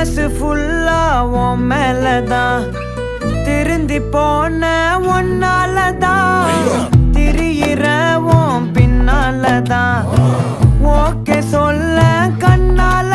மனசு ஃபுல்லா உன் மேலதான் திருந்தி போன ஒன்னாலதான் திரியிற உன் பின்னாலதான் ஓகே சொல்ல கண்ணால